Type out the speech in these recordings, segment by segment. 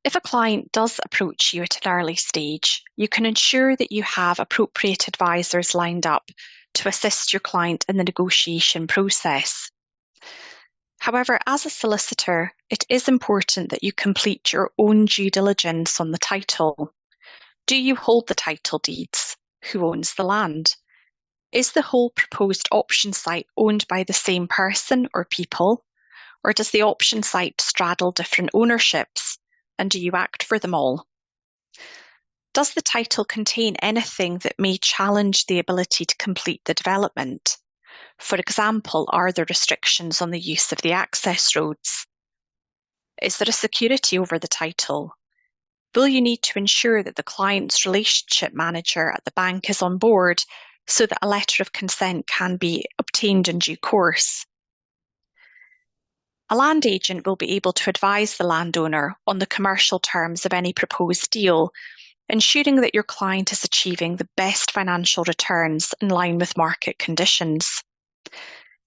If a client does approach you at an early stage, you can ensure that you have appropriate advisors lined up to assist your client in the negotiation process. However, as a solicitor, it is important that you complete your own due diligence on the title. Do you hold the title deeds? Who owns the land? Is the whole proposed option site owned by the same person or people? Or does the option site straddle different ownerships? And do you act for them all? Does the title contain anything that may challenge the ability to complete the development? For example, are there restrictions on the use of the access roads? Is there a security over the title? Will you need to ensure that the client's relationship manager at the bank is on board so that a letter of consent can be obtained in due course? A land agent will be able to advise the landowner on the commercial terms of any proposed deal, ensuring that your client is achieving the best financial returns in line with market conditions.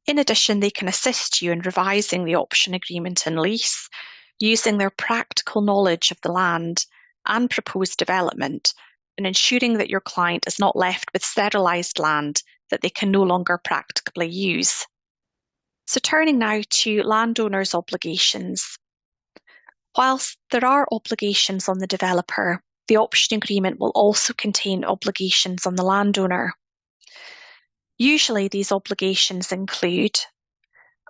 In addition, they can assist you in revising the option agreement and lease, using their practical knowledge of the land and proposed development, and ensuring that your client is not left with sterilised land that they can no longer practically use. So turning now to landowners' obligations. Whilst there are obligations on the developer, the option agreement will also contain obligations on the landowner. Usually these obligations include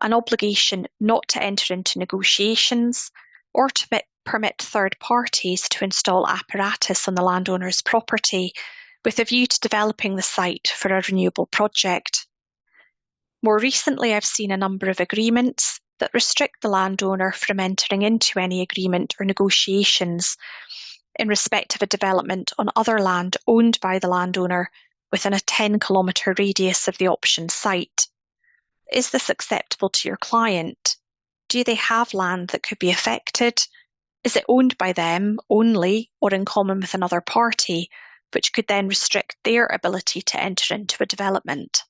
an obligation not to enter into negotiations or to permit third parties to install apparatus on the landowner's property with a view to developing the site for a renewable project. More recently, I've seen a number of agreements that restrict the landowner from entering into any agreement or negotiations in respect of a development on other land owned by the landowner within a 10-kilometre radius of the option site. Is this acceptable to your client? Do they have land that could be affected? Is it owned by them only or in common with another party, which could then restrict their ability to enter into a development?